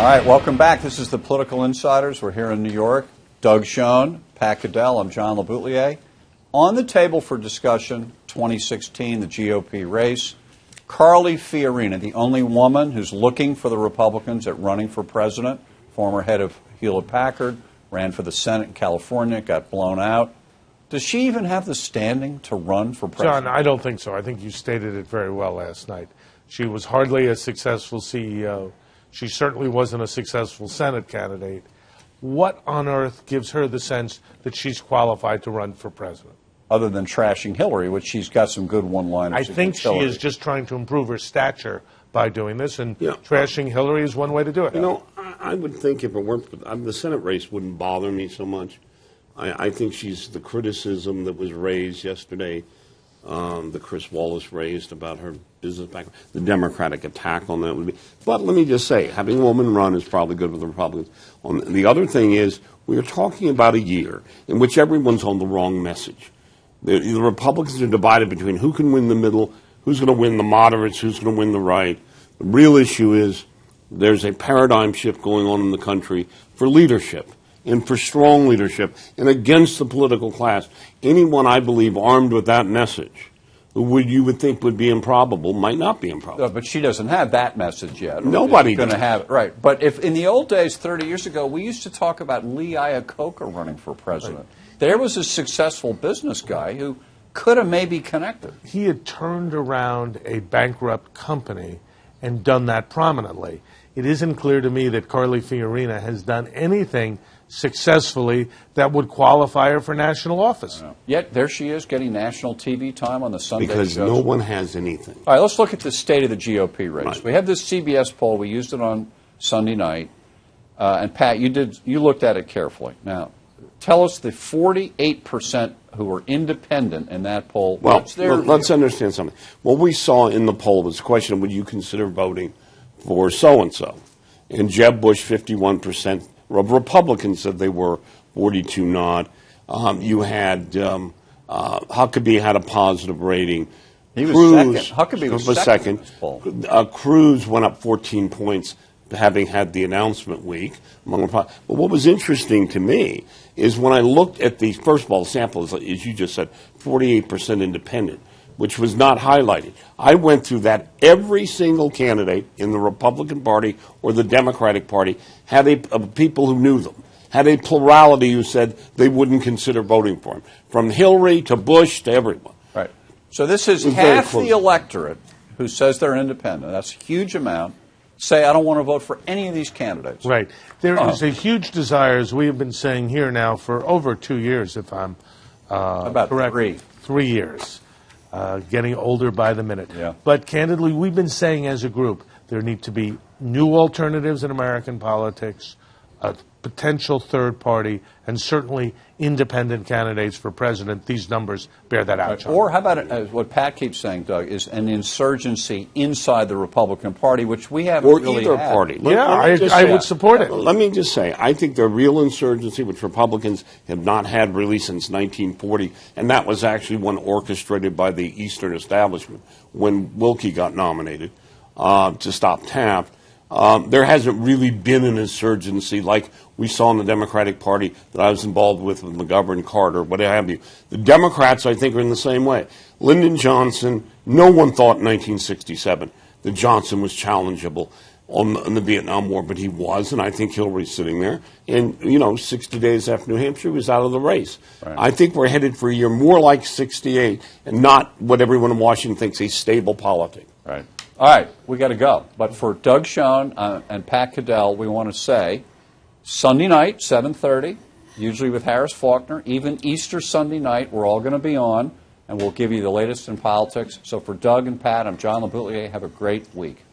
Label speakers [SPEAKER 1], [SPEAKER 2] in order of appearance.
[SPEAKER 1] right, welcome back. This is the Political Insiders. We're here in New York. Doug Schoen, Pat Caddell, I'm John LeBoutelier. On the table for discussion, 2016, the GOP race. Carly Fiorina, the only woman who's looking for the Republicans at running for president, former head of Hewlett-Packard, ran for the Senate in California, got blown out. Does she even have the standing to run for president?
[SPEAKER 2] John, I don't think so. I think you stated it very well last night. She was hardly a successful CEO. She certainly wasn't a successful Senate candidate. What on earth gives her the sense that she's qualified to run for president?
[SPEAKER 1] Other than trashing Hillary, which she's got some good one-liners.
[SPEAKER 2] I think she is just trying to improve her stature by doing this, and trashing Hillary is one way to do it.
[SPEAKER 3] You know, I would think if it weren't for the Senate race wouldn't bother me so much. I think she's the criticism that was raised yesterday, that Chris Wallace raised about her business background, the Democratic attack on that would be. But let me just say, having a woman run is probably good with the Republicans. The other thing is, we are talking about a year in which everyone's on the wrong message. The Republicans are divided between who can win the middle, who's going to win the moderates, who's going to win the right. The real issue is there's a paradigm shift going on in the country for leadership and for strong leadership and against the political class. Anyone, I believe, armed with that message, who you would think would be improbable, might not be improbable.
[SPEAKER 1] No, but she doesn't have that message yet.
[SPEAKER 3] Nobody's
[SPEAKER 1] going to have it, right? But if in the old days, 30 years ago, we used to talk about Lee Iacocca running for president. Right. There was a successful business guy who could have maybe connected.
[SPEAKER 2] He had turned around a bankrupt company and done that prominently. It isn't clear to me that Carly Fiorina has done anything successfully that would qualify her for national office.
[SPEAKER 1] Yet there she is getting national TV time on the Sunday
[SPEAKER 3] because
[SPEAKER 1] shows.
[SPEAKER 3] No one has anything.
[SPEAKER 1] All right, let's look at the state of the GOP race.
[SPEAKER 3] Right.
[SPEAKER 1] We have this CBS poll. We used it on Sunday night. And Pat, you looked at it carefully. Now, tell us the 48% who were independent in that poll.
[SPEAKER 3] Well, let's understand something. What we saw in the poll was the question, would you consider voting for so-and-so? And Jeb Bush, 51%. Republicans said they were 42 not. You had Huckabee had a positive rating.
[SPEAKER 1] He was
[SPEAKER 3] Cruz,
[SPEAKER 1] second. Huckabee was second.
[SPEAKER 3] Cruz went up 14 points, having had the announcement week. But what was interesting to me is when I looked at the, first of all, the sample, as you just said, 48% independent, which was not highlighted. I went through that. Every single candidate in the Republican Party or the Democratic Party had people who knew them, had a plurality who said they wouldn't consider voting for him, from Hillary to Bush to everyone.
[SPEAKER 1] Right. So this is half the electorate who says they're independent. That's a huge amount. Say, I don't want to vote for any of these candidates.
[SPEAKER 2] Right. There is a huge desire, as we have been saying here now for over 2 years, if I'm
[SPEAKER 1] about
[SPEAKER 2] correct. 3 years. Getting older by the minute.
[SPEAKER 1] Yeah.
[SPEAKER 2] But candidly, we've been saying as a group, there need to be new alternatives in American politics, a potential third party, and certainly independent candidates for president. These numbers bear that out.
[SPEAKER 1] Right. Or how about what Pat keeps saying, Doug, is an insurgency inside the Republican Party, which we haven't really had.
[SPEAKER 3] Or either party.
[SPEAKER 2] I would support it.
[SPEAKER 3] Let me just say, I think the real insurgency, which Republicans have not had really since 1940, and that was actually one orchestrated by the Eastern establishment when Wilkie got nominated to stop Taft. There hasn't really been an insurgency like we saw in the Democratic Party that I was involved with McGovern, Carter, what have you. The Democrats, I think, are in the same way. Lyndon Johnson, no one thought in 1967 that Johnson was challengeable in the Vietnam War, but he was, and I think Hillary's sitting there. And, 60 days after New Hampshire, he was out of the race. Right. I think we're headed for a year more like 68 and not what everyone in Washington thinks a stable politic.
[SPEAKER 1] Right. All right, we got to go. But for Doug Schoen and Pat Caddell, we want to say Sunday night, 7:30, usually with Harris Faulkner. Even Easter Sunday night, we're all going to be on, and we'll give you the latest in politics. So for Doug and Pat, I'm John LeBoutelier. Have a great week.